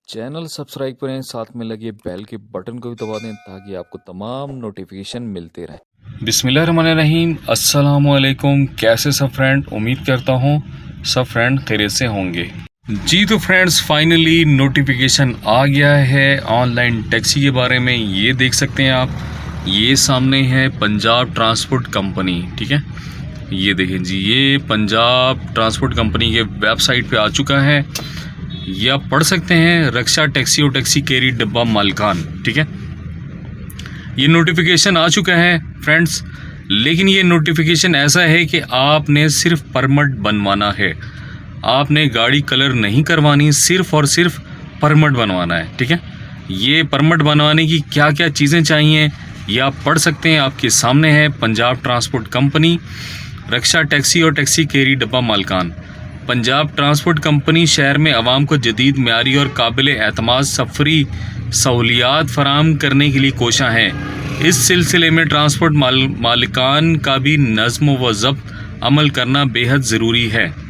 Channel subscribe करें, साथ में लगे बेल के बटन को भी दबा दें ताकि आपको तमाम नोटिफिकेशन मिलते रहें। बिस्मिल्लाहिर्रहमानिर्रहीम। अस्सलामुअलैकुम। कैसे सब फ्रेंड, उम्मीद करता हूँ सब फ्रेंड खैरियत से होंगे। जी तो फ्रेंड्स, फाइनली नोटिफिकेशन आ गया है ऑनलाइन टैक्सी के बारे में। ये देख सकते हैं आप, ये सामने है पंजाब ट्रांसपोर्ट कंपनी। ठीक है, ये देखें जी, ये पंजाब ट्रांसपोर्ट कंपनी के वेबसाइट पे आ चुका है। ये आप पढ़ सकते हैं, रक्षा टैक्सी और टैक्सी कैरी डब्बा मालिकान। ठीक है, ये नोटिफिकेशन आ चुका है फ्रेंड्स, लेकिन ये नोटिफिकेशन ऐसा है कि आपने सिर्फ परमिट बनवाना है। आपने गाड़ी कलर नहीं करवानी, सिर्फ और सिर्फ परमिट बनवाना है। ठीक है, ये परमिट बनवाने की क्या क्या चीज़ें चाहिए ये आप पढ़ सकते हैं, आपके सामने है। पंजाब ट्रांसपोर्ट कंपनी, रक्षा टैक्सी और टैक्सी कैरी डब्बा मालिकान। पंजाब ट्रांसपोर्ट कंपनी शहर में आवाम को जदीद म्यारी और काबिल एतमाद सफरी सहूलियात फराहम करने के लिए कोशा है। इस सिलसिले में ट्रांसपोर्ट मालिकान का भी नज़्म व ज़ब्त अमल करना बेहद ज़रूरी है।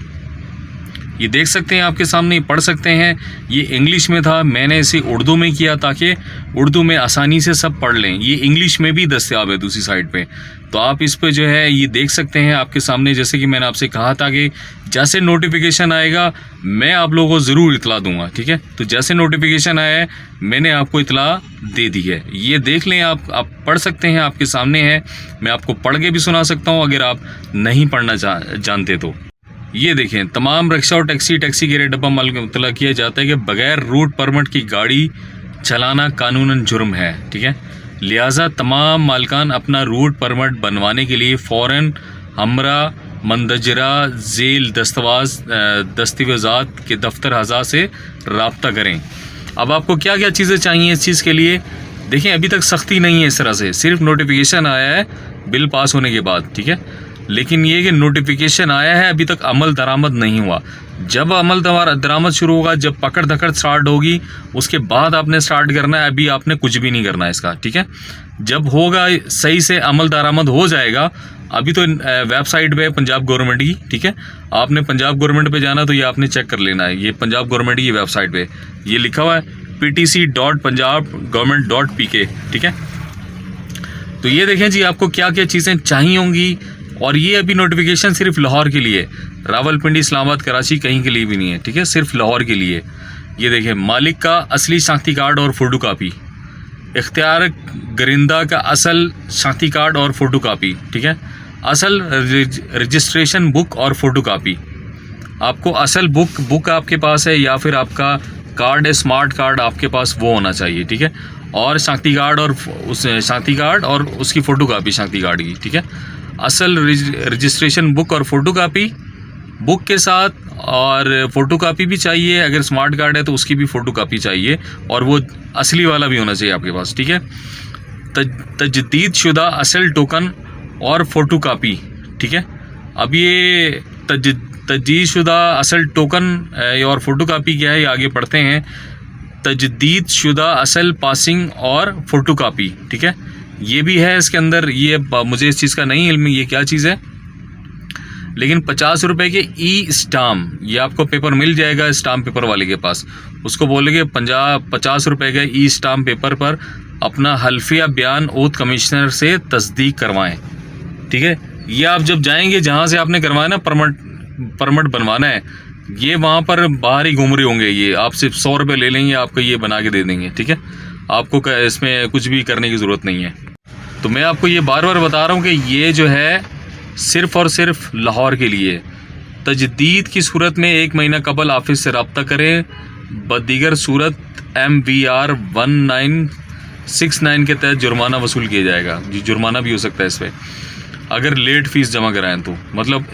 ये देख सकते हैं आपके सामने, पढ़ सकते हैं। ये इंग्लिश में था, मैंने इसे उर्दू में किया ताकि उर्दू में आसानी से सब पढ़ लें। ये इंग्लिश में भी दस्तयाब है दूसरी साइड पे, तो आप इस पे जो है ये देख सकते हैं आपके सामने। जैसे कि मैंने आपसे कहा था कि जैसे नोटिफिकेशन आएगा मैं आप लोगों को ज़रूर इतला दूंगा। ठीक है, तो जैसे नोटिफिकेशन आया है मैंने आपको इतला दे दी है। ये देख लें, आप पढ़ सकते हैं, आपके सामने है। मैं आपको पढ़ के भी सुना सकता हूँ अगर आप नहीं पढ़ना जानते तो। ये देखें, तमाम रिक्शा और टैक्सी कैरी डब्बा मालिक मुतला किया जाता है कि बगैर रूट परमिट की गाड़ी चलाना कानूनन जुर्म है। ठीक है, लिहाजा तमाम मालिकान अपना रूट परमिट बनवाने के लिए फ़ौरन हमरा मंदजरा झेल दस्तावेज़ात के दफ्तर हज़ा से रब्ता करें। अब आपको क्या क्या चीज़ें चाहिए इस चीज़ के लिए? देखें, अभी तक सख्ती नहीं है इस तरह से, सिर्फ नोटिफिकेशन आया है बिल पास होने के बाद। ठीक है, लेकिन ये कि नोटिफिकेशन आया है, अभी तक अमल दरामद नहीं हुआ। जब अमल दरामद शुरू होगा, जब पकड़ धकड़ स्टार्ट होगी, उसके बाद आपने स्टार्ट करना है। अभी आपने कुछ भी नहीं करना है इसका। ठीक है, जब होगा सही से अमल दरामद हो जाएगा। अभी तो वेबसाइट पे पंजाब गवर्नमेंट की। ठीक है, आपने पंजाब गवर्नमेंट पे जाना तो ये आपने चेक कर लेना है। ये पंजाब गवर्नमेंट की वेबसाइट पे ये लिखा हुआ है ptc.punjab.government.pk। ठीक है, तो ये देखें जी, आपको क्या क्या चीज़ें चाहिए होंगी। और ये अभी नोटिफिकेशन सिर्फ लाहौर के लिए, रावलपिंडी, इस्लामाबाद, कराची कहीं के लिए भी नहीं है। ठीक है, सिर्फ लाहौर के लिए। ये देखें, मालिक का असली शनाख्ती कार्ड और फ़ोटो कापी, इख्तियार गरिंदा का असल शनाख्ती कार्ड और फ़ोटो कापी। ठीक है, असल रजिस्ट्रेशन बुक और फ़ोटो कापी। आपको असल बुक आपके पास है या फिर आपका कार्ड है, स्मार्ट कार्ड आपके पास, वो होना चाहिए। ठीक है, और शनाख्ती कार्ड और उस शनाख्ती कार्ड और उसकी फ़ोटो कापी शनाख्ती कार्ड की। ठीक है, असल रजिस्ट्रेशन बुक और फ़ोटो कापी बुक के साथ, और फ़ोटो कापी भी चाहिए। अगर स्मार्ट कार्ड है तो उसकी भी फ़ोटो कापी चाहिए, और वो असली वाला भी होना चाहिए आपके पास। ठीक है, तजदीद शुदा असल टोकन और फ़ोटो कापी। ठीक है, अब ये तजदीद शुदा असल टोकन और फ़ोटो कापी क्या है, ये आगे पढ़ते हैं। तजदीद शुदा असल पासिंग और फ़ोटो कापी। ठीक है, ये भी है इसके अंदर। ये मुझे इस चीज़ का नहीं इल्म ये क्या चीज़ है, लेकिन 50 रुपये के ई स्टाम्प, ये आपको पेपर मिल जाएगा स्टाम्प पेपर वाले के पास। उसको बोलेंगे 50 रुपये का ई स्टाम्प पेपर पर अपना हल्फिया बयान ओथ कमिश्नर से तस्दीक करवाएं। ठीक है, ये आप जब जाएंगे जहाँ से आपने करवाया ना परमिट बनवाना है, ये वहाँ पर बाहर ही घूम रहे होंगे। ये आपसे 100 रुपये ले लेंगे, आपको ये बना के दे देंगे। ठीक है, आपको इसमें कुछ भी करने की ज़रूरत नहीं है। तो मैं आपको ये बार बार बता रहा हूँ कि ये जो है सिर्फ़ और सिर्फ लाहौर के लिए। तजदीद की सूरत में 1 महीना कबल ऑफिस से रब्ता करें, बदीगर सूरत MVR 1969 के तहत जुर्माना वसूल किया जाएगा। जुर्माना भी हो सकता है इस पर अगर लेट फ़ीस जमा कराएं तो। मतलब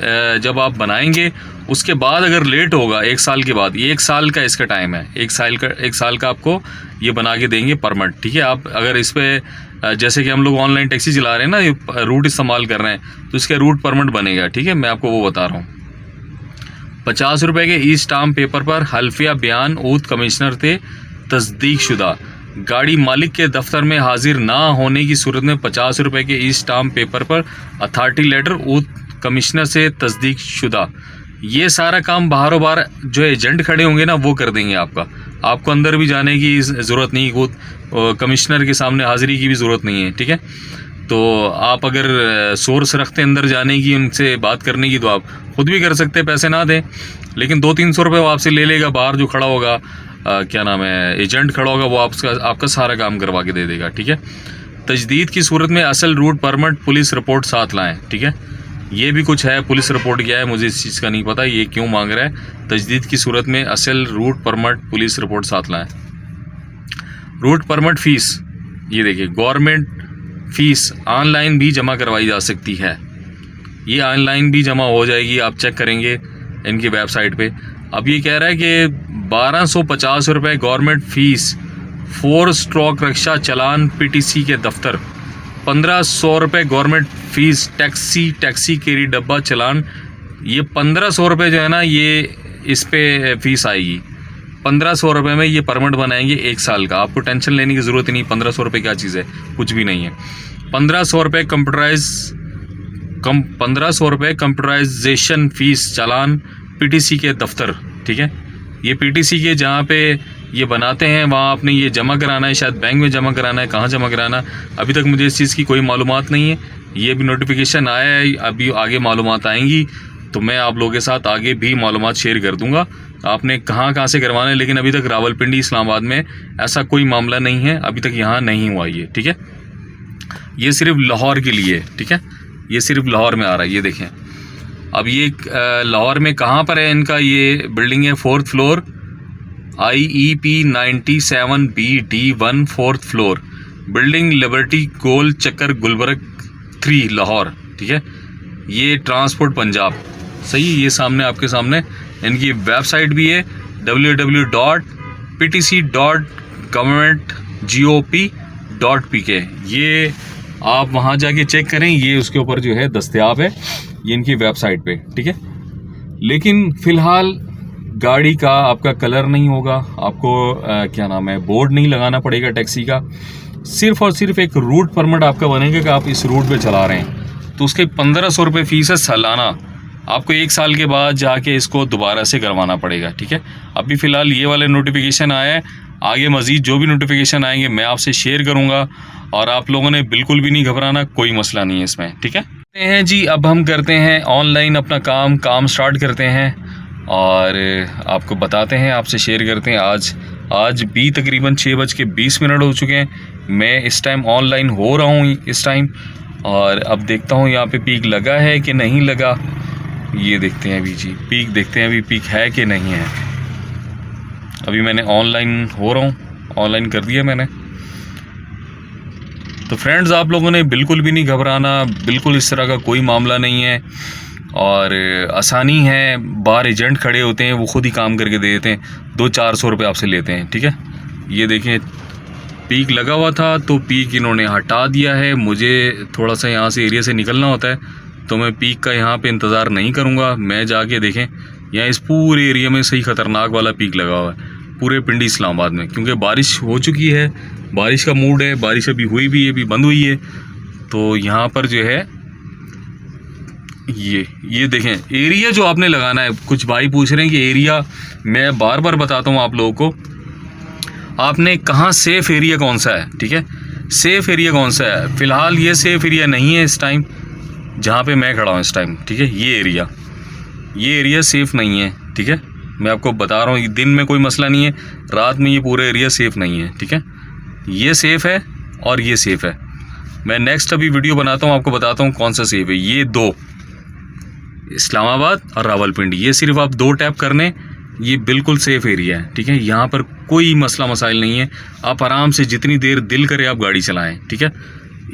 जब आप बनाएंगे उसके बाद अगर लेट होगा 1 साल के बाद, ये 1 साल का इसका टाइम है, 1 साल का आपको ये बना के देंगे परमिट। ठीक है, आप अगर इस पर जैसे कि हम लोग ऑनलाइन टैक्सी चला रहे हैं ना, ये रूट इस्तेमाल कर रहे हैं, तो इसका रूट परमिट बनेगा। ठीक है, मैं आपको वो बता रहा हूँ। 50 रुपये के ई स्टाम्प पेपर पर हल्फिया बयान ओथ कमिश्नर से तस्दीक शुदा, गाड़ी मालिक के दफ्तर में हाजिर ना होने की सूरत में 50 रुपये के ई स्टाम्प पेपर पर अथॉरिटी लेटर ओथ कमिश्नर से तस्दीक शुदा। ये सारा काम बाहरों बाहर जो एजेंट खड़े होंगे ना वो कर देंगे आपका। आपको अंदर भी जाने की ज़रूरत नहीं, खुद कमिश्नर के सामने हाज़िरी की भी ज़रूरत नहीं है, ठीक है। तो आप अगर सोर्स रखते हैं अंदर जाने की, उनसे बात करने की, तो आप खुद भी कर सकते हैं, पैसे ना दें, लेकिन 200-300 रुपये वो आपसे ले लेगा। बाहर जो खड़ा होगा, क्या नाम है, एजेंट खड़ा होगा, वो आपका सारा काम करवा के दे देगा, ठीक है। तजदीद की सूरत में असल रूट परमिट पुलिस रिपोर्ट साथ लाएं, ठीक है। ये भी कुछ है, पुलिस रिपोर्ट क्या है मुझे इस चीज़ का नहीं पता, ये क्यों मांग रहा है। तजदीद की सूरत में असल रूट परमिट पुलिस रिपोर्ट साथ लाएं। रूट परमिट फ़ीस, ये देखिए, गवर्नमेंट फ़ीस ऑनलाइन भी जमा करवाई जा सकती है। ये ऑनलाइन भी जमा हो जाएगी, आप चेक करेंगे इनकी वेबसाइट पे। अब ये कह रहा है कि 1250 रुपये गवर्नमेंट फ़ीस, 4 स्ट्रोक रिक्शा चलान पीटीसी के दफ्तर, 1500 रुपये गवर्नमेंट फ़ीस टैक्सी केरी डब्बा चलान। ये 1500 रुपये जो है ना, ये इस पे फ़ीस आएगी। 1500 रुपये में ये परमिट बनाएंगे 1 साल का। आपको टेंशन लेने की ज़रूरत ही नहीं, 1500 रुपये क्या चीज़ है, कुछ भी नहीं है। 1500 रुपये कंप्यूटराइजेशन फ़ीस चालान पीटीसी के दफ्तर, ठीक है। ये पीटीसी के जहाँ पे ये बनाते हैं वहाँ आपने ये जमा कराना है, शायद बैंक में जमा कराना है, कहाँ जमा कराना, अभी तक मुझे इस चीज़ की कोई मालूमात नहीं है। ये भी नोटिफिकेशन आया है, अभी आगे मालूमात आएंगी तो मैं आप लोगों के साथ आगे भी मालूमात शेयर कर दूँगा आपने कहाँ से करवाना है। लेकिन अभी तक रावलपिंडी इस्लामाबाद में ऐसा कोई मामला नहीं है, अभी तक यहाँ नहीं हुआ ये, ठीक है। ये सिर्फ लाहौर के लिए, ठीक है, ये सिर्फ लाहौर में आ रहा है। ये देखें, अब ये लाहौर में कहाँ पर है इनका, ये बिल्डिंग है 4th floor, IEP 97BD1 4th floor, building Liberty Gol Chakkar Gulberg 3 Lahore, ठीक है। ये ट्रांसपोर्ट पंजाब, सही। ये सामने आपके सामने इनकी वेबसाइट भी है www.ptc.government.gop.pk। ये आप वहाँ जाके चेक करें, ये उसके ऊपर जो है दस्तयाब है, ये इनकी वेबसाइट पे, ठीक है। लेकिन फ़िलहाल गाड़ी का आपका कलर नहीं होगा, आपको क्या नाम है, बोर्ड नहीं लगाना पड़ेगा टैक्सी का, सिर्फ़ और सिर्फ एक रूट परमिट आपका बनेगा कि आप इस रूट पे चला रहे हैं। तो उसके 1500 रुपये फ़ीस है सालाना, आपको 1 साल के बाद जाके इसको दोबारा से करवाना पड़ेगा, ठीक है। अभी फ़िलहाल ये वाले नोटिफिकेशन आया है, आगे मज़ीद जो भी नोटिफिकेशन आएंगे मैं आपसे शेयर करूँगा, और आप लोगों ने बिल्कुल भी नहीं घबराना, कोई मसला नहीं है इसमें, ठीक है जी। अब हम करते हैं ऑनलाइन अपना काम स्टार्ट करते हैं और आपको बताते हैं, आपसे शेयर करते हैं। आज भी तकरीबन 6:20 हो चुके हैं, मैं इस टाइम ऑनलाइन हो रहा हूँ इस टाइम, और अब देखता हूँ यहाँ पे पीक लगा है कि नहीं लगा। ये देखते हैं अभी जी, पीक देखते हैं अभी पीक है कि नहीं है। अभी मैंने ऑनलाइन हो रहा हूँ, ऑनलाइन कर दिया मैंने। तो फ्रेंड्स, आप लोगों ने बिल्कुल भी नहीं घबराना, बिल्कुल इस तरह का कोई मामला नहीं है, और आसानी है। बाहर एजेंट खड़े होते हैं, वो खुद ही काम करके दे देते हैं, 200-400 रुपये आपसे लेते हैं, ठीक है। ये देखें, पीक लगा हुआ था तो पीक इन्होंने हटा दिया है। मुझे थोड़ा सा यहाँ से एरिया से निकलना होता है, तो मैं पीक का यहाँ पे इंतज़ार नहीं करूँगा। मैं जाके देखें, यहाँ इस पूरे एरिया में सही ख़तरनाक वाला पीक लगा हुआ है, पूरे पिंडी इस्लामाबाद में, क्योंकि बारिश हो चुकी है, बारिश का मूड है, बारिश अभी हुई भी है, अभी बंद हुई है। तो यहाँ पर जो है ये देखें एरिया जो आपने लगाना है। कुछ भाई पूछ रहे हैं कि एरिया, मैं बार बार बताता हूँ आप लोगों को, आपने कहाँ सेफ़ एरिया कौन सा है, ठीक है। सेफ़ एरिया कौन सा है, फ़िलहाल ये सेफ़ एरिया नहीं है इस टाइम जहाँ पे मैं खड़ा हूँ इस टाइम, ठीक है। ये एरिया सेफ़ नहीं है, ठीक है। मैं आपको बता रहा हूँ, दिन में कोई मसला नहीं है, रात में ये पूरा एरिया सेफ़ नहीं है, ठीक है। ये सेफ़ है और ये सेफ़ है। मैं नेक्स्ट अभी वीडियो बनाता हूँ, आपको बताता हूँ कौन सा सेफ़ है। ये 2, इस्लामाबाद और रावलपिंडी, ये सिर्फ आप 2 टैप करने, ये बिल्कुल सेफ़ एरिया है, ठीक है। यहाँ पर कोई मसला मसाइल नहीं है, आप आराम से जितनी देर दिल करे आप गाड़ी चलाएं, ठीक है।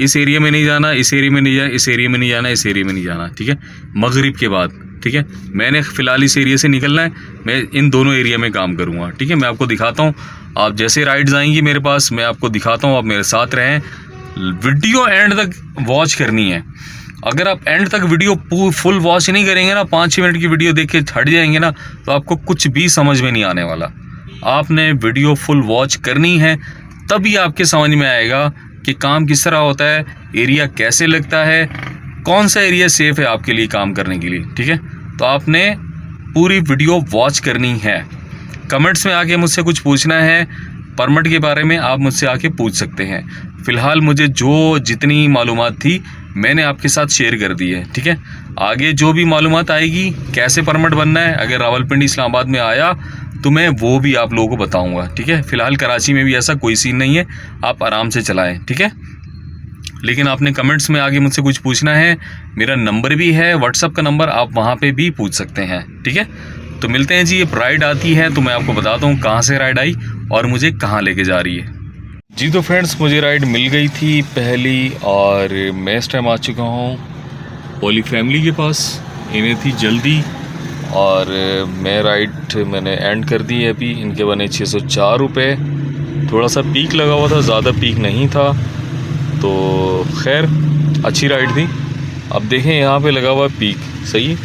इस एरिया में नहीं जाना, इस एरिया में नहीं जाना, इस एरिया में नहीं जाना, इस एरिया में नहीं जाना, ठीक है। मगरिब के बाद, ठीक है। मैंने फ़िलहाल इस एरिया से निकलना है, मैं इन दोनों एरिया में काम करूँगा, ठीक है। मैं आपको दिखाता हूँ, आप जैसे राइड्स आएंगी मेरे पास, मैं आपको दिखाता हूँ, आप मेरे साथ रहें। वीडियो एंड तक वॉच करनी है। अगर आप एंड तक वीडियो फुल वॉच नहीं करेंगे ना, 5-6 मिनट की वीडियो देख के हट जाएंगे ना, तो आपको कुछ भी समझ में नहीं आने वाला। आपने वीडियो फुल वॉच करनी है, तभी आपके समझ में आएगा कि काम किस तरह होता है, एरिया कैसे लगता है, कौन सा एरिया सेफ़ है आपके लिए काम करने के लिए, ठीक है। तो आपने पूरी वीडियो वॉच करनी है, कमेंट्स में आके मुझसे कुछ पूछना है परमिट के बारे में, आप मुझसे आके पूछ सकते हैं। फ़िलहाल मुझे जितनी मालूमात थी मैंने आपके साथ शेयर कर दी है, ठीक है। आगे जो भी मालूमात आएगी, कैसे परमिट बनना है, अगर रावलपिंडी इस्लामाबाद में आया तो मैं वो भी आप लोगों को बताऊंगा, ठीक है। फ़िलहाल कराची में भी ऐसा कोई सीन नहीं है, आप आराम से चलाएं, ठीक है। लेकिन आपने कमेंट्स में आगे मुझसे कुछ पूछना है, मेरा नंबर भी है व्हाट्सअप का नंबर, आप वहाँ पे भी पूछ सकते हैं, ठीक है। तो मिलते हैं जी। ये राइड आती है तो मैं आपको बताता हूँ कहाँ से राइड आई और मुझे कहाँ लेके जा रही है जी। तो फ्रेंड्स, मुझे राइड मिल गई थी पहली और मैं इस टाइम आ चुका हूँ ओली फैमिली के पास। इन्हें थी जल्दी और मैंने एंड कर दी है अभी। इनके बने 604 रुपये। थोड़ा सा पीक लगा हुआ था, ज़्यादा पीक नहीं था, तो खैर अच्छी राइड थी। अब देखें यहाँ पे लगा हुआ पीक, सही।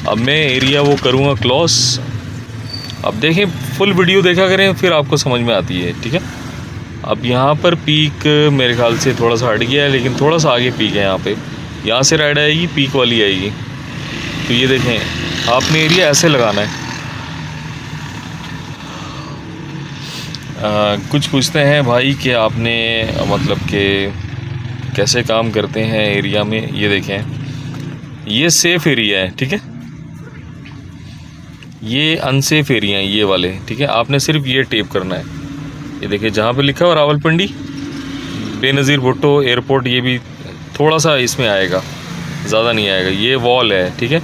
अब मैं एरिया वो करूँगा क्लॉस। अब देखें, फुल वीडियो देखा करें, फिर आपको समझ में आती है, ठीक है। अब यहाँ पर पीक मेरे ख्याल से थोड़ा सा हट गया है, लेकिन थोड़ा सा आगे पीक है यहाँ पे। यहाँ से राइड आएगी, पीक वाली आएगी। तो ये देखें, आपने एरिया ऐसे लगाना है। कुछ पूछते हैं भाई कि आपने मतलब कि कैसे काम करते हैं एरिया में। ये देखें, ये सेफ़ एरिया है, ठीक है। ये अनसेफ एरिया है ये वाले, ठीक है। आपने सिर्फ ये टेप करना है। ये देखिए, जहाँ पे लिखा है रावलपिंडी बेनज़ीर भुट्टो एयरपोर्ट, ये भी थोड़ा सा इसमें आएगा, ज़्यादा नहीं आएगा। ये वॉल है, ठीक है।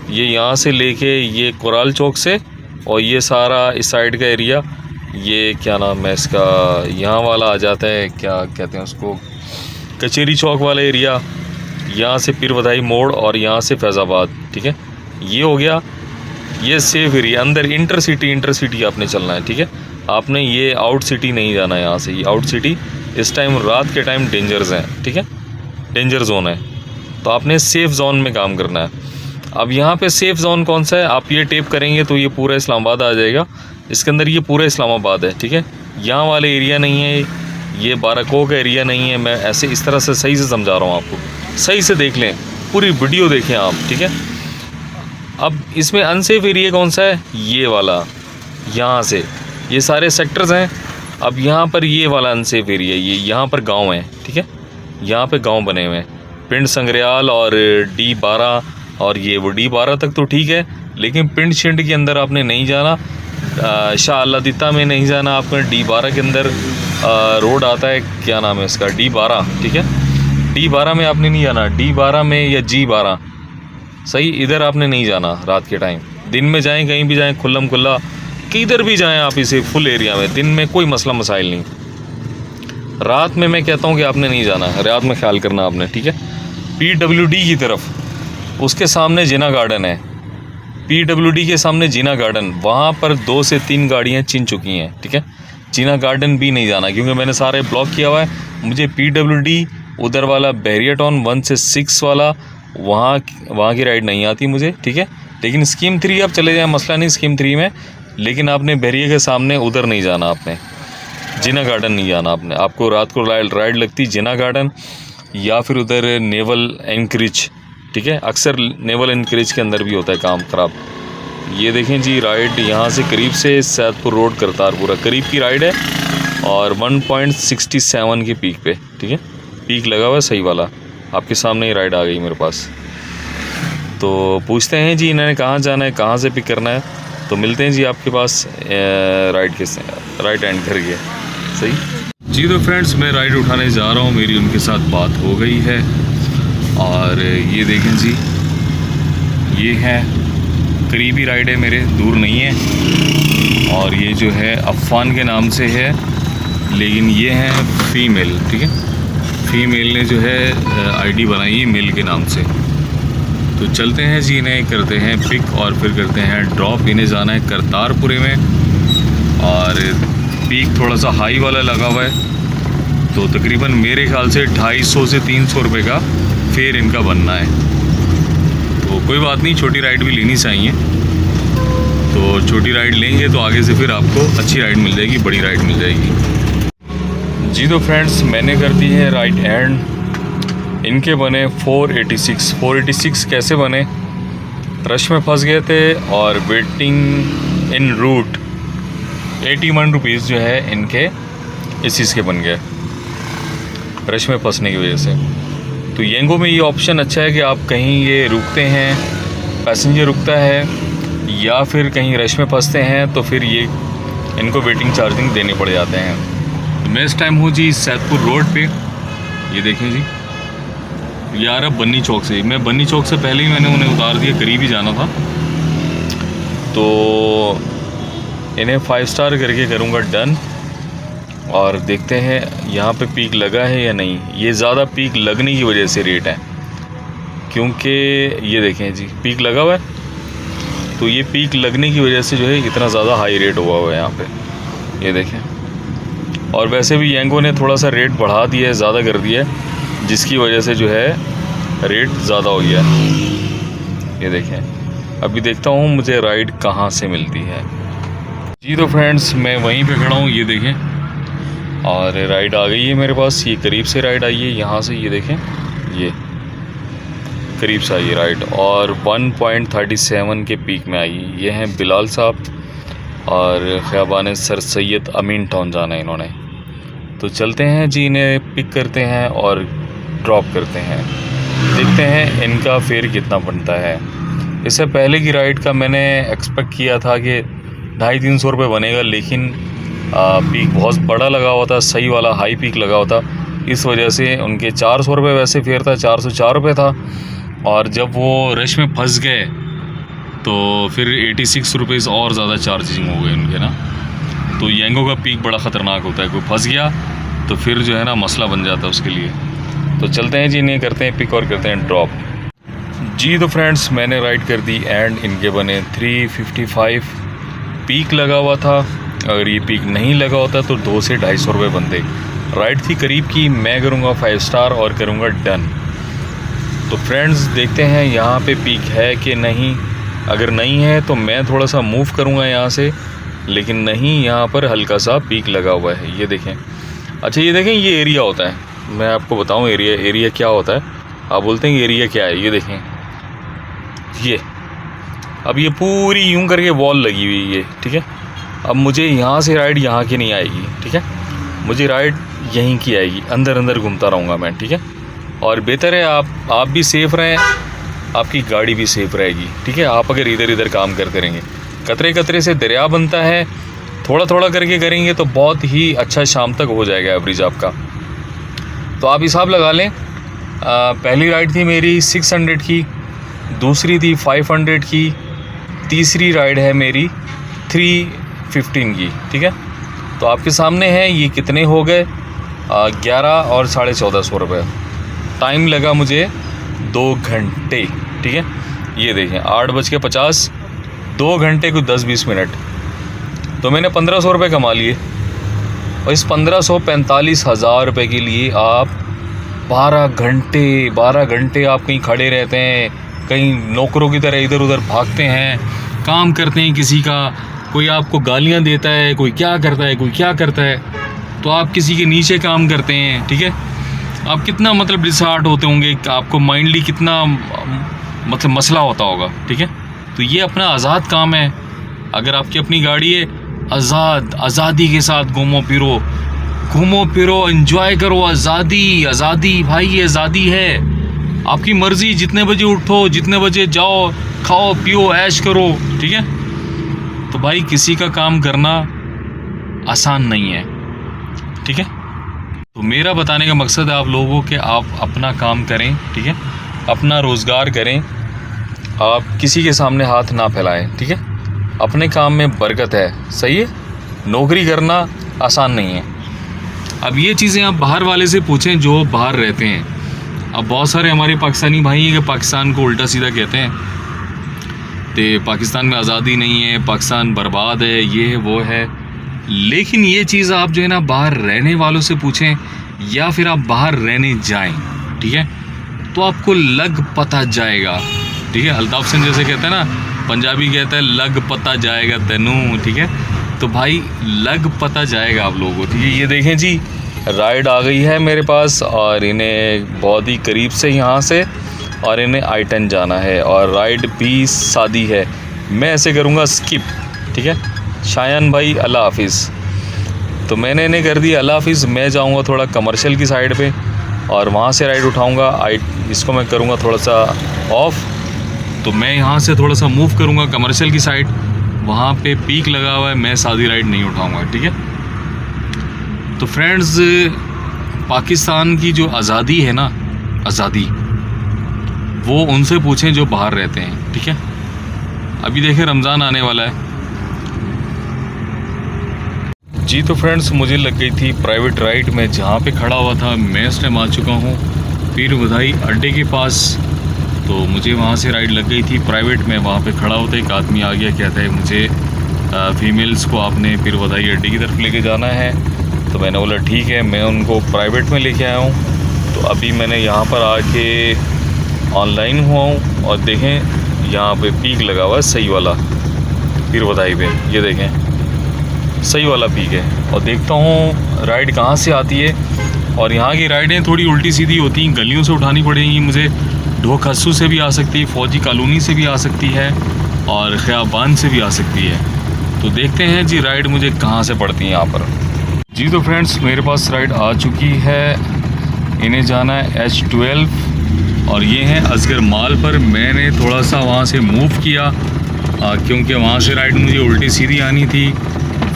ये यहाँ से लेके ये कोराल चौक से, और ये सारा इस साइड का एरिया, ये क्या नाम है इसका, यहाँ वाला आ जाता है, क्या कहते हैं उसको, कचेरी चौक वाला एरिया। यहाँ से पीर बधाई मोड़ और यहाँ से फैज़ाबाद, ठीक है। ये हो गया, ये सेफ एरिया। अंदर इंटर सिटी आपने चलना है, ठीक है। आपने ये आउट सिटी नहीं जाना है। यहाँ से ये आउट सिटी इस टाइम, रात के टाइम डेंजर्स हैं, ठीक है, डेंजर जोन है। तो आपने सेफ़ जोन में काम करना है। अब यहाँ पे सेफ़ जोन कौन सा है, आप ये टेप करेंगे तो ये पूरा इस्लामाबाद आ जाएगा। इसके अंदर ये पूरा इस्लामाबाद है, ठीक है। यहाँ वाले एरिया नहीं है, ये बाराको का एरिया नहीं है। मैं ऐसे इस तरह से सही से समझा रहा हूँ आपको, सही से देख लें, पूरी वीडियो देखें आप, ठीक है। अब इसमें अनसेफ एरिया कौन सा है, ये वाला। यहाँ से ये सारे सेक्टर्स हैं। अब यहाँ पर ये वाला अनसेफ एरिया, ये यहाँ पर गांव है, ठीक है। यहाँ पे गांव बने हुए हैं, पिंड संग्रयाल और D12, और ये वो D12 तक तो ठीक है, लेकिन पिंड छिंड के अंदर आपने नहीं जाना। शाह अल्लादिता में नहीं जाना आपने। D12 के अंदर रोड आता है, क्या नाम है इसका, D12, ठीक है। D12 में आपने नहीं जाना, D12 में या G12, सही, इधर आपने नहीं जाना रात के टाइम। दिन में जाएं, कहीं भी जाएं, खुल्लम खुल्ला किधर भी जाएं आप, इसे फुल एरिया में, दिन में कोई मसला मसाइल नहीं। रात में मैं कहता हूं कि आपने नहीं जाना, रात में ख्याल करना आपने, ठीक है। PWD की तरफ, उसके सामने जिना गार्डन है, PWD के सामने जिना गार्डन, वहाँ पर 2 से 3 गाड़ियाँ चिन चुकी हैं, ठीक है। जिना गार्डन भी नहीं जाना, क्योंकि मैंने सारे ब्लॉक किया हुआ है। मुझे PWD उधर वाला बैरियर टाउन 1 से 6 वाला, वहाँ की राइड नहीं आती मुझे, ठीक है। लेकिन स्कीम 3 आप चले जाएं, मसला नहीं स्कीम 3 में, लेकिन आपने बैरियर के सामने उधर नहीं जाना, आपने जिना गार्डन नहीं जाना आपने। आपको रात को राइड लगती जिना गार्डन या फिर उधर नेवल एनकरेज, ठीक है। अक्सर नेवल एनकरेज के अंदर भी होता है काम ख़राब। ये देखें जी, राइड यहाँ से करीब से सैदपुर रोड करतारपुरा करीब की राइड है, और 1.67 की पीक पे, ठीक है। पीक लगा हुआ है सही वाला। आपके सामने ही राइड आ गई मेरे पास। तो पूछते हैं जी इन्होंने कहाँ जाना है, कहाँ से पिक करना है। तो मिलते हैं जी आपके पास राइट एंड करके, सही जी। तो फ्रेंड्स, मैं राइड उठाने जा रहा हूँ, मेरी उनके साथ बात हो गई है। और ये देखें जी, ये है करीबी राइड है, मेरे दूर नहीं है। और ये जो है अफ़ान के नाम से है, लेकिन ये है फ़ीमेल, ठीक है। फ़ीमेल ने जो है ID बनाई है मेल के नाम से। तो चलते हैं जी, इन्हें करते हैं पिक और फिर करते हैं ड्रॉप। इन्हें जाना है करतारपुरे में, और पीक थोड़ा सा हाई वाला लगा हुआ है, तो तकरीबन मेरे ख्याल से 250 से 300 रुपये का फेयर इनका बनना है। तो कोई बात नहीं, छोटी राइड भी लेनी चाहिए। तो छोटी राइड लेंगे तो आगे से फिर आपको अच्छी राइड मिल जाएगी, बड़ी राइड मिल जाएगी जी। तो फ्रेंड्स, मैंने कर दी है राइट हैंड। इनके बने 486 कैसे बने, रश में फंस गए थे और वेटिंग इन रूट 81 रुपीज़ जो है इनके इस चीज़ के बन गए रश में फंसने की वजह से। तो येंगो में ये ऑप्शन अच्छा है कि आप कहीं ये रुकते हैं, पैसेंजर रुकता है या फिर कहीं रश में फंसते हैं तो फिर ये इनको वेटिंग चार्जिंग देने पड़ जाते हैं। तो मैं इस टाइम हूँ जी सैदपुर रोड पे, ये देखें जी, ये आ रहा बन्नी चौक से। मैं बन्नी चौक से पहले ही मैंने उन्हें उतार दिया, करीब ही जाना था। तो इन्हें 5 स्टार करके करूँगा डन, और देखते हैं यहाँ पे पीक लगा है या नहीं। ये ज़्यादा पीक लगने की वजह से रेट है, क्योंकि ये देखें जी पीक लगा हुआ है, तो ये पीक लगने की वजह से जो है इतना ज़्यादा हाई रेट हुआ हुआ है यहाँ पे, ये देखें। और वैसे भी येंगो ने थोड़ा सा रेट बढ़ा दिया है, ज़्यादा कर दिया है, जिसकी वजह से जो है रेट ज़्यादा हो गया है, ये देखें। अभी देखता हूँ मुझे राइड कहाँ से मिलती है जी। तो फ्रेंड्स मैं वहीं पे खड़ा हूँ, ये देखें, और राइड आ गई है मेरे पास। ये करीब से राइड आई है यहाँ से, ये देखें, ये करीब से आई है राइड, और 1.37 के पीक में आई। ये हैं बिलाल साहब, और ख़ियाबान सर सैयद अमीन टाउन जाना है इन्होंने। तो चलते हैं जी, इन्हें पिक करते हैं और ड्रॉप करते हैं, देखते हैं इनका फेयर कितना बनता है। इससे पहले की राइड का मैंने एक्सपेक्ट किया था कि 250-300 रुपये बनेगा, लेकिन पीक बहुत बड़ा लगा हुआ था, सही वाला हाई पीक लगा हुआ था, इस वजह से उनके 400 रुपये वैसे फेयर था, 404 रुपये था। और जब वो रश में फंस गए तो फिर 86 रुपीज़ और ज़्यादा चार्जिंग हो गए उनके ना। तो येंगो का पीक बड़ा ख़तरनाक होता है, कोई फंस गया तो फिर जो है ना मसला बन जाता है उसके लिए। तो चलते हैं जी, इन्हें करते हैं पिक और करते हैं ड्रॉप जी। तो फ्रेंड्स मैंने राइड कर दी एंड इनके बने 355 पीक लगा हुआ था। अगर ये पीक नहीं लगा होता तो 200 से 250 रुपये बनते। राइड थी करीब की, मैं करूँगा 5 स्टार और करूँगा डन। तो फ्रेंड्स देखते हैं यहाँ पे पीक है कि नहीं। अगर नहीं है तो मैं थोड़ा सा मूव करूँगा यहाँ से, लेकिन नहीं, यहाँ पर हल्का सा पीक लगा हुआ है, ये देखें। अच्छा ये देखें, ये एरिया होता है, मैं आपको बताऊँ एरिया क्या होता है। आप बोलते हैं एरिया क्या है, ये देखें, ये अब ये पूरी यूं करके वॉल लगी हुई है, ठीक है। अब मुझे यहाँ से राइड यहाँ की नहीं आएगी, ठीक है, मुझे राइड यहीं की आएगी, अंदर अंदर घूमता रहूँगा मैं, ठीक है। और बेहतर है आप भी सेफ़ रहें, आपकी गाड़ी भी सेफ़ रहेगी, ठीक है। आप अगर इधर इधर काम करते रहेंगे, कतरे कतरे से दरिया बनता है, थोड़ा थोड़ा करके करेंगे तो बहुत ही अच्छा शाम तक हो जाएगा एवरेज आपका। तो आप हिसाब लगा लें, पहली राइड थी मेरी 600 की, दूसरी थी 500 की, तीसरी राइड है मेरी 315 की, ठीक है। तो आपके सामने है ये कितने हो गए, 11 और 1450 रुपये। टाइम लगा मुझे 2 घंटे, ठीक है। ये देखें 8:50, 2 घंटे को 10-20 मिनट, तो मैंने 1500 रुपये कमा लिए। और इस 1545,000 रुपये के लिए आप 12 घंटे आप कहीं खड़े रहते हैं, कहीं नौकरों की तरह इधर उधर भागते हैं, काम करते हैं किसी का, कोई आपको गालियां देता है, कोई क्या करता है, तो आप किसी के नीचे काम करते हैं, ठीक है। आप कितना मतलब डिसहार्ट होते होंगे, आपको माइंडली कितना मतलब मसला होता होगा, ठीक है। तो ये अपना आज़ाद काम है। अगर आपकी अपनी गाड़ी है, आज़ादी के साथ घूमो फिरो, एंजॉय करो। आज़ादी भाई, ये आज़ादी है, आपकी मर्ज़ी, जितने बजे उठो, जितने बजे जाओ, खाओ पियो, ऐश करो, ठीक है। तो भाई किसी का काम करना आसान नहीं है, ठीक है। तो मेरा बताने का मकसद है आप लोगों के, आप अपना काम करें, ठीक है, अपना रोज़गार करें, आप किसी के सामने हाथ ना फैलाएं, ठीक है। अपने काम में बरकत है, सही है। नौकरी करना आसान नहीं है। अब ये चीज़ें आप बाहर वाले से पूछें जो बाहर रहते हैं। अब बहुत सारे हमारे पाकिस्तानी भाई हैं कि पाकिस्तान को उल्टा सीधा कहते हैं, तो पाकिस्तान में आज़ादी नहीं है, पाकिस्तान बर्बाद है, ये है वो है। लेकिन ये चीज़ आप जो है ना बाहर रहने वालों से पूछें, या फिर आप बाहर रहने जाएं, ठीक है, तो आपको लग पता जाएगा, ठीक है। अल्ताफ़ सिंह जैसे कहते हैं ना, पंजाबी कहता है लग पता जाएगा तेनू, ठीक है। तो भाई लग पता जाएगा आप लोगों को, ठीक है। ये देखें जी, राइड आ गई है मेरे पास, और इन्हें बहुत ही करीब से यहाँ से, और इन्हें I-10 जाना है, और राइड भी सादी है। मैं ऐसे करूँगा स्किप, ठीक है। शायन भाई अल्लाह हाफिज़। तो मैंने इन्हें कर दिया अल्लाह हाफिज़। मैं जाऊँगा थोड़ा कमर्शियल की साइड पे और वहाँ से राइड उठाऊँगा। इसको मैं करूँगा थोड़ा सा ऑफ। तो मैं यहाँ से थोड़ा सा मूव करूँगा कमर्शियल की साइड, वहाँ पे पीक लगा हुआ है, मैं सादी राइड नहीं उठाऊँगा, ठीक है। तो फ्रेंड्स, पाकिस्तान की जो आज़ादी है ना, आज़ादी, वो उनसे पूछें जो बाहर रहते हैं, ठीक है। अभी देखें रमज़ान आने वाला है जी। तो फ्रेंड्स, मुझे लग गई थी प्राइवेट राइड। मैं जहाँ पे खड़ा हुआ था मैं इस टाइम आ चुका हूँ पीर बधाई अड्डे के पास। तो मुझे वहाँ से राइड लग गई थी प्राइवेट में। वहाँ पे खड़ा होता एक आदमी आ गया, कहता है मुझे फीमेल्स को आपने पीर बधाई अड्डे की तरफ लेके जाना है। तो मैंने बोला ठीक है, मैं उनको प्राइवेट में लेके आया हूँ। तो अभी मैंने यहाँ पर आके ऑनलाइन हुआ हूँ और देखें यहाँ पे पीक लगा हुआ है सही वाला पीर बधाई पे। ये देखें सही वाला पीक है। और देखता हूँ राइड कहाँ से आती है। और यहाँ की राइडें थोड़ी उल्टी सीधी होती हैं, गलियों से उठानी पड़ेंगी मुझे। ढोखस्सू से भी आ सकती है, फौजी कॉलोनी से भी आ सकती है और ख़याबान से भी आ सकती है। तो देखते हैं जी राइड मुझे कहाँ से पड़ती है यहाँ पर जी। तो फ्रेंड्स, मेरे पास राइड आ चुकी है। इन्हें जाना है H12 और ये है असगर माल पर। मैंने थोड़ा सा वहाँ से मूव किया क्योंकि वहाँ से राइड मुझे उल्टी सीधी आनी थी,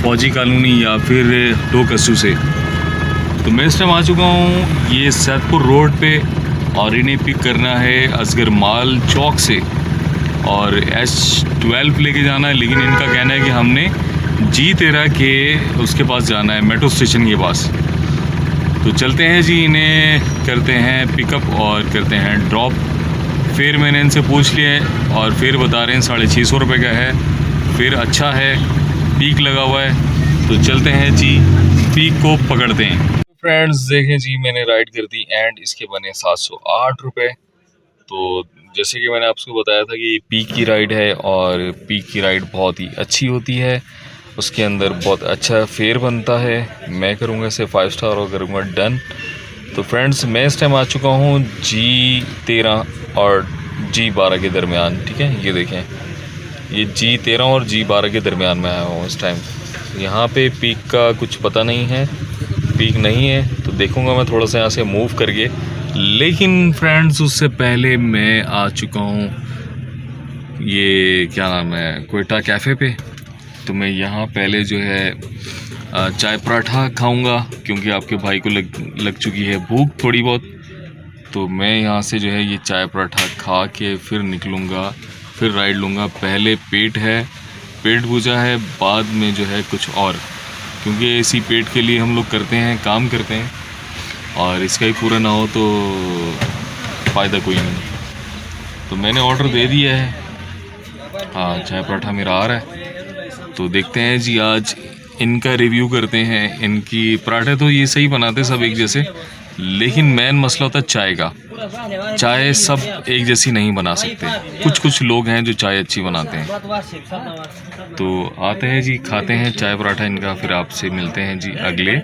फौजी कॉलोनी या फिर ढोखस्सू से। तो मैं इस टाइम आ चुका हूँ ये सैदपुर रोड पे और इन्हें पिक करना है असगर माल चौक से और H12 लेके जाना है। लेकिन इनका कहना है कि हमने G13 के उसके पास जाना है, मेट्रो स्टेशन के पास। तो चलते हैं जी, इन्हें करते हैं पिकअप और करते हैं ड्रॉप। फिर मैंने इनसे पूछ लिया है और फिर बता रहे हैं 650 रुपये का है। फिर अच्छा है, पीक लगा हुआ है। तो चलते हैं जी, पीक को पकड़ते हैं। फ्रेंड्स देखें जी, मैंने राइड कर दी एंड इसके बने 708 रुपये। तो जैसे कि मैंने आपको बताया था कि पीक की राइड है और पीक की राइड बहुत ही अच्छी होती है। उसके अंदर बहुत अच्छा फेयर बनता है। मैं करूँगा इसे 5 स्टार और करूँगा डन। तो फ्रेंड्स, मैं इस टाइम आ चुका हूँ G13 और G12 के दरमियान, ठीक है। ये देखें, ये G13 और G12 के दरमियान में आया हूँ इस टाइम। यहाँ पे पीक का कुछ पता नहीं है, पीक नहीं है। तो देखूँगा मैं थोड़ा सा यहाँ से मूव करके। लेकिन फ्रेंड्स, उससे पहले मैं आ चुका हूँ ये क्या नाम है, क्वेटा कैफ़े पे। तो मैं यहाँ पहले जो है चाय पराठा खाऊंगा क्योंकि आपके भाई को लग चुकी है भूख थोड़ी बहुत। तो मैं यहाँ से जो है ये चाय पराठा खा के फिर निकलूँगा, फिर राइड लूँगा। पहले पेट पूजा है, बाद में जो है कुछ और, क्योंकि इसी पेट के लिए हम लोग करते हैं, काम करते हैं और इसका ही पूरा ना हो तो फ़ायदा कोई नहीं। तो मैंने ऑर्डर दे दिया है। हाँ, चाय पराठा मेरा आ रहा है। तो देखते हैं जी, आज इनका रिव्यू करते हैं। इनकी पराठे तो ये सही बनाते सब एक जैसे, लेकिन मेन मसला होता है चाय का। चाय सब एक जैसी नहीं बना सकते, कुछ लोग हैं जो चाय अच्छी बनाते हैं। तो आते हैं जी, खाते हैं चाय पराठा इनका, फिर आपसे मिलते हैं जी अगले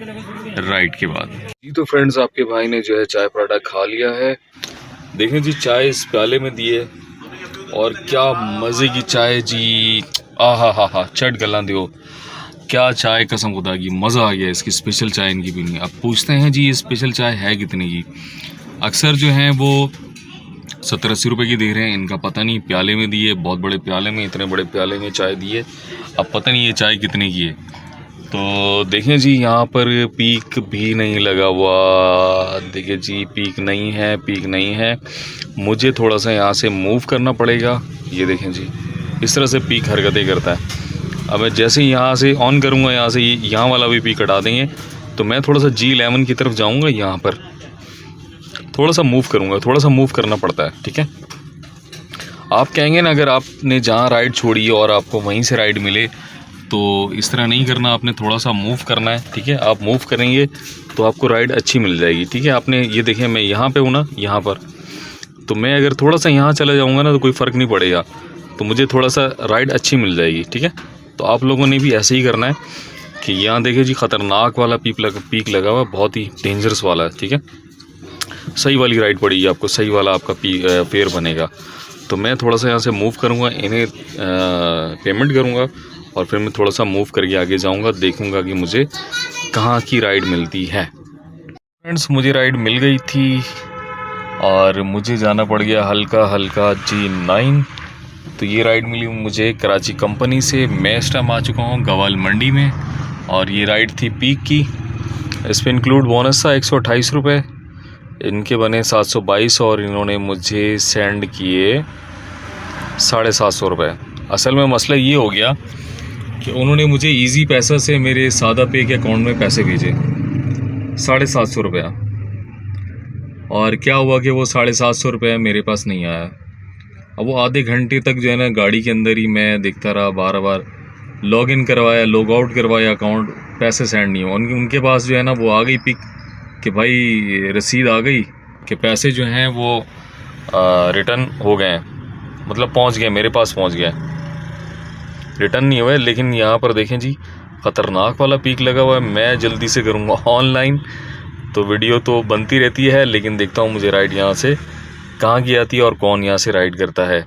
राइड के बाद जी। तो फ्रेंड्स, आपके भाई ने जो है चाय पराठा खा लिया है। देखें जी, चाय इस प्याले में दी है और क्या मज़े की चाय जी। हा चट गला दियो, क्या चाय, कसम खुदा की मज़ा आ गया। इसकी स्पेशल चाय इनकी भी नहीं। अब पूछते हैं जी ये स्पेशल चाय है कितने की। अक्सर जो हैं वो 70-80 रुपये की दे रहे हैं। इनका पता नहीं, प्याले में दी है, बहुत बड़े प्याले में, इतने बड़े प्याले में चाय दी है। अब पता नहीं ये चाय कितने की है। तो देखें जी, यहाँ पर पीक भी नहीं लगा हुआ। देखिए जी, पीक नहीं है। मुझे थोड़ा सा यहाँ से मूव करना पड़ेगा। ये देखें जी, इस तरह से पीक हरकतें करता है। अब मैं जैसे ही यहाँ से ऑन करूँगा, यहाँ से यहाँ वाला भी पीक हटा देंगे। तो मैं थोड़ा सा G11 की तरफ जाऊँगा, यहाँ पर थोड़ा सा मूव करूँगा। थोड़ा सा मूव करना पड़ता है, ठीक है। आप कहेंगे ना, अगर आपने जहाँ राइड छोड़ी और आपको वहीं से राइड मिले तो इस तरह नहीं करना, आपने थोड़ा सा मूव करना है, ठीक है। आप मूव करेंगे तो आपको राइड अच्छी मिल जाएगी, ठीक है। आपने ये देखें, मैं यहाँ पे हूँ ना, यहाँ पर, तो मैं अगर थोड़ा सा यहाँ चला जाऊँगा ना तो कोई फ़र्क नहीं पड़ेगा। तो मुझे थोड़ा सा राइड अच्छी मिल जाएगी, ठीक है। तो आप लोगों ने भी ऐसे ही करना है कि यहाँ देखिए जी, ख़तरनाक वाला पीक लगा हुआ है, बहुत ही डेंजरस वाला है, ठीक है। सही वाली राइड पड़ेगी आपको, सही वाला आपका फेयर बनेगा। तो मैं थोड़ा सा यहाँ से मूव करूँगा, इन्हें पेमेंट करूँगा और फिर मैं थोड़ा सा मूव करके आगे जाऊंगा, देखूंगा कि मुझे कहाँ की राइड मिलती है। फ्रेंड्स मुझे राइड मिल गई थी और मुझे जाना पड़ गया हल्का हल्का G9। तो ये राइड मिली मुझे कराची कंपनी से। मैं इस टाइम आ चुका हूँ गवाल मंडी में और ये राइड थी पीक की। इस पर इंक्लूड बोनस था 128 रुपये, इनके बने 722 और इन्होंने मुझे सेंड किए 750 रुपये। असल में मसला ये हो गया कि उन्होंने मुझे इजी पैसा से मेरे सादा पे के अकाउंट में पैसे भेजे 750 रुपया, और क्या हुआ कि वो 750 रुपया मेरे पास नहीं आया। अब वो आधे घंटे तक जो है ना गाड़ी के अंदर ही मैं देखता रहा, बार बार लॉग इन करवाया, लॉग आउट करवाया अकाउंट, पैसे सेंड नहीं हुआ। उनके पास जो है ना वो आ गई पिक कि भाई रसीद आ गई कि पैसे जो हैं वो रिटर्न हो गए हैं, मतलब पहुंच गए, मेरे पास पहुंच गए, रिटर्न नहीं हुए। लेकिन यहाँ पर देखें जी ख़तरनाक वाला पीक लगा हुआ है। मैं जल्दी से करूँगा ऑनलाइन, तो वीडियो तो बनती रहती है, लेकिन देखता हूँ मुझे राइड यहाँ से कहाँ की आती है और कौन यहाँ से राइड करता है।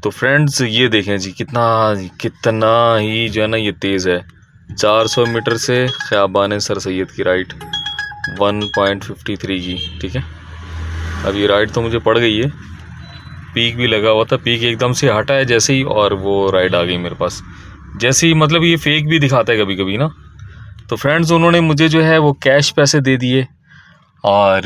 तो फ्रेंड्स ये देखें जी कितना ही जो है ना ये तेज़ है। 400 मीटर से ख़याबान सर सैयद की राइड 1.53 की, ठीक है। अब ये राइड तो मुझे पड़ गई है, पीक भी लगा हुआ था, पीक एकदम से हटा है जैसे ही और वो राइड आ गई मेरे पास जैसे ही। मतलब ये फेक भी दिखाता है कभी कभी ना। तो फ्रेंड्स उन्होंने मुझे जो है वो कैश पैसे दे दिए और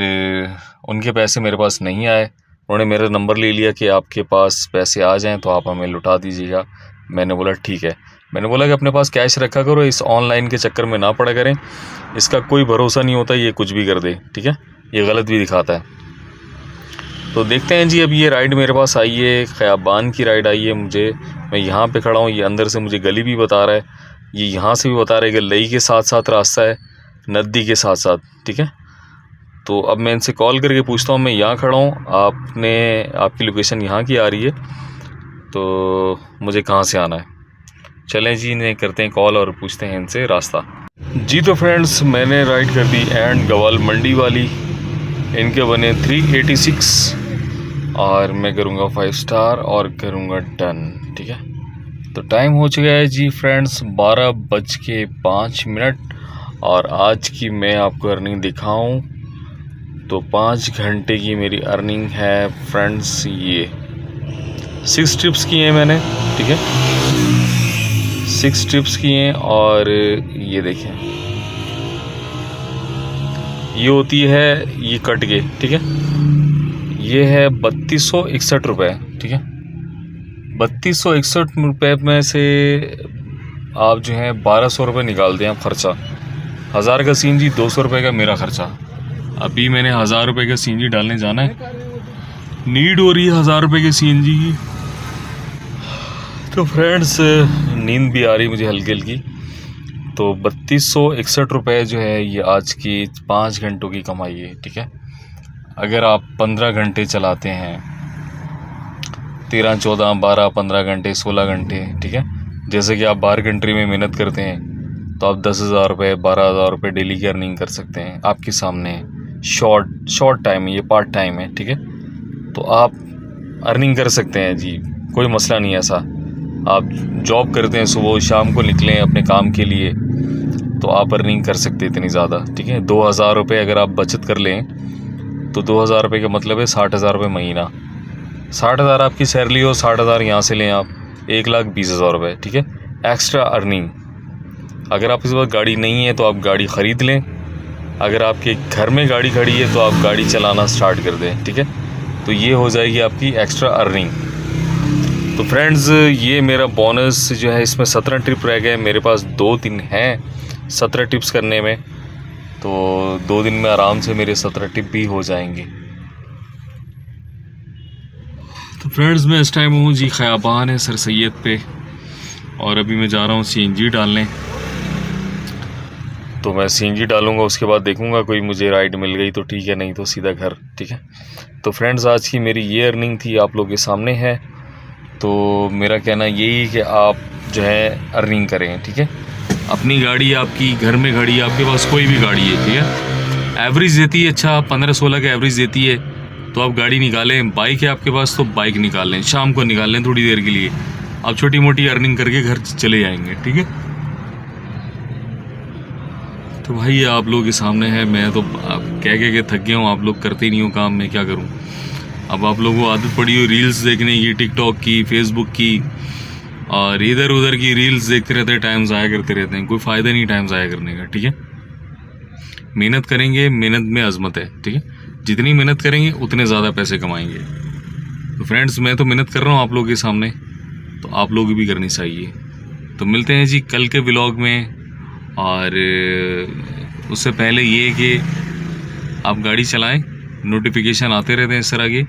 उनके पैसे मेरे पास नहीं आए। उन्होंने मेरा नंबर ले लिया कि आपके पास पैसे आ जाएं तो आप हमें लौटा दीजिएगा। मैंने बोला ठीक है। मैंने बोला कि अपने पास कैश रखा करो, इस ऑनलाइन के चक्कर में ना पड़ा करें, इसका कोई भरोसा नहीं होता, ये कुछ भी कर दे, ठीक है, ये गलत भी दिखाता है। तो देखते हैं जी। अब ये राइड मेरे पास आई है, ख़याबान की राइड आई है मुझे। मैं यहाँ पे खड़ा हूँ, ये अंदर से मुझे गली भी बता रहा है, ये यहाँ से भी बता रहा है कि लई के साथ साथ रास्ता है, नदी के साथ साथ, ठीक है। तो अब मैं इनसे कॉल करके पूछता हूँ, मैं यहाँ खड़ा हूँ, आपकी लोकेशन यहाँ की आ रही है, तो मुझे कहाँ से आना है। चलें जी इन्हें करते हैं कॉल और पूछते हैं इनसे रास्ता। जी तो फ्रेंड्स मैंने राइड कर दी एंड गवाल मंडी वाली, इनके बने 386 और मैं करूँगा 5 स्टार और करूँगा डन, ठीक है। तो टाइम हो चुका है जी फ्रेंड्स 12:05 और आज की मैं आपको अर्निंग दिखाऊं तो 5 घंटे की मेरी अर्निंग है फ्रेंड्स। ये 6 ट्रिप्स किए हैं मैंने, ठीक है, 6 ट्रिप्स किए हैं। और ये देखें ये होती है ये कट के, ठीक है, ये है 3261 रुपये, ठीक है। 3261 रुपये में से आप जो है 1200 रुपये निकाल दें आप खर्चा। 1000 का सीएनजी, 200 रुपये का मेरा खर्चा। अभी मैंने 1000 रुपये का सीएनजी डालने जाना है, नीड हो रही है 1000 रुपये के सीएनजी की। तो फ्रेंड्स नींद भी आ रही मुझे हल्की हल्की। तो 3261 रुपये जो है ये आज की 5 घंटों की कमाई है, ठीक है। अगर आप 15 घंटे चलाते हैं, 13, 14, 12, 15 घंटे, 16 घंटे, ठीक है, जैसे कि आप बाहर कंट्री में मेहनत करते हैं, तो आप 10,000 रुपये, 12,000 रुपये डेली की अर्निंग कर सकते हैं। आपके सामने शॉर्ट टाइम है, ये पार्ट टाइम है, ठीक है। तो आप अर्निंग कर सकते हैं जी, कोई मसला नहीं है ऐसा। आप जॉब करते हैं, सुबह शाम को निकलें अपने काम के लिए, तो आप अर्निंग कर सकते हैं इतनी ज़्यादा, ठीक है। 2,000 रुपये अगर आप बचत कर लें तो 2,000 रुपये का मतलब है 60,000 रुपये महीना। 60,000 आपकी सैलरी हो, 60,000 यहाँ से लें आप, 1,20,000 रुपये, ठीक है, एक्स्ट्रा अर्निंग। अगर आपके पास गाड़ी नहीं है तो आप गाड़ी ख़रीद लें, अगर आपके घर में गाड़ी खड़ी है तो आप गाड़ी चलाना स्टार्ट कर दें, ठीक है। तो ये हो जाएगी आपकी एक्स्ट्रा अर्निंग। तो फ्रेंड्स ये मेरा बोनस जो है, इसमें 17 ट्रिप रह गए, मेरे पास 2 दिन हैं 17 टिप्स करने में, तो 2 दिन में आराम से मेरे 17 टिप भी हो जाएंगे। तो फ्रेंड्स मैं इस टाइम हूँ जी ख़याबान है सर सैयद पे, और अभी मैं जा रहा हूँ सीएनजी डालने। तो मैं सीएनजी डालूँगा, उसके बाद देखूँगा कोई मुझे राइड मिल गई तो ठीक है, नहीं तो सीधा घर, ठीक है। तो फ्रेंड्स आज की मेरी ये अर्निंग थी, आप लोगों के सामने है। तो मेरा कहना यही कि आप जो है अर्निंग करें, ठीक है। अपनी गाड़ी आपकी घर में खड़ी है, आपके पास कोई भी गाड़ी है, ठीक है, एवरेज देती है, अच्छा 15-16 का एवरेज देती है, तो आप गाड़ी निकालें। बाइक है आपके पास तो बाइक निकाल लें, शाम को निकाल लें थोड़ी देर के लिए, आप छोटी मोटी अर्निंग करके घर चले जाएंगे, ठीक है। तो भाई ये आप लोगों के सामने है, मैं तो कह के थक गया हूँ, आप लोग करते ही नहीं हो काम, मैं क्या करूँ। अब आप लोगों को आदत पड़ी हो रील्स देखने की, टिकटॉक की, फेसबुक की, और इधर उधर की रील्स देखते रहते हैं, टाइम ज़ाया करते रहते हैं। कोई फ़ायदा नहीं टाइम ज़ाया करने का, ठीक है। मेहनत करेंगे, मेहनत में अजमत है, ठीक है। जितनी मेहनत करेंगे उतने ज़्यादा पैसे कमाएंगे। तो फ्रेंड्स मैं तो मेहनत कर रहा हूँ आप लोगों के सामने, तो आप लोग भी करनी चाहिए। तो मिलते हैं जी कल के व्लॉग में। और उससे पहले ये कि आप गाड़ी चलाएं, नोटिफिकेशन आते रहते हैं इस तरह के,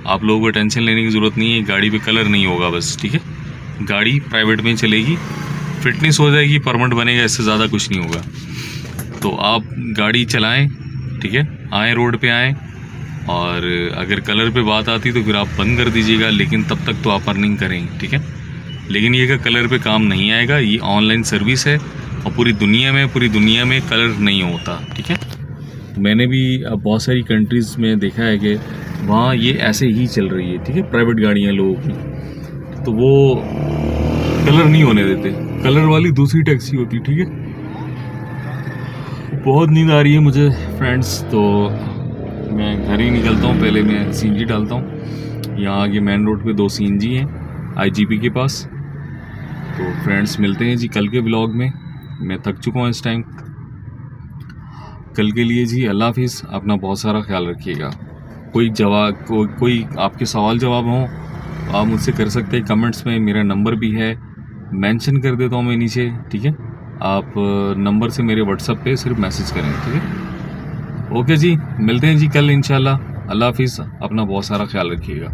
आप लोगों को टेंशन लेने की ज़रूरत नहीं है। गाड़ी पे कलर नहीं होगा बस, ठीक है। गाड़ी प्राइवेट में चलेगी, फिटनेस हो जाएगी, परमिट बनेगा, इससे ज़्यादा कुछ नहीं होगा। तो आप गाड़ी चलाएं, ठीक है, आएँ रोड पे आएँ। और अगर कलर पे बात आती तो फिर आप बंद कर दीजिएगा, लेकिन तब तक तो आप अर्निंग करेंगे, ठीक है। लेकिन ये का कलर पे काम नहीं आएगा, ये ऑनलाइन सर्विस है और पूरी दुनिया में कलर नहीं होता, ठीक है। तो मैंने भी अब बहुत सारी कंट्रीज़ में देखा है कि वहाँ ये ऐसे ही चल रही है, ठीक है, प्राइवेट गाड़ियाँ लोगों की, तो वो कलर नहीं होने देते। कलर वाली दूसरी टैक्सी होती, ठीक है। बहुत नींद आ रही है मुझे फ्रेंड्स, तो मैं घर ही निकलता हूँ। पहले मैं सीएनजी डालता हूँ। यहाँ आगे मेन रोड पे 2 सीएनजी हैं आईजीपी के पास। तो फ्रेंड्स मिलते हैं जी कल के व्लॉग में। मैं थक चुका हूँ इस टाइम। कल के लिए जी अल्लाह हाफिज़। अपना बहुत सारा ख्याल रखिएगा। कोई आपके सवाल जवाब हों तो आप मुझसे कर सकते हैं कमेंट्स में। मेरा नंबर भी है, मेंशन कर देता हूँ मैं नीचे, ठीक है। आप नंबर से मेरे व्हाट्सएप पे सिर्फ मैसेज करें, ठीक है। ओके जी, मिलते हैं जी कल इंशाल्लाह। अल्लाह हाफिज़। अपना बहुत सारा ख्याल रखिएगा।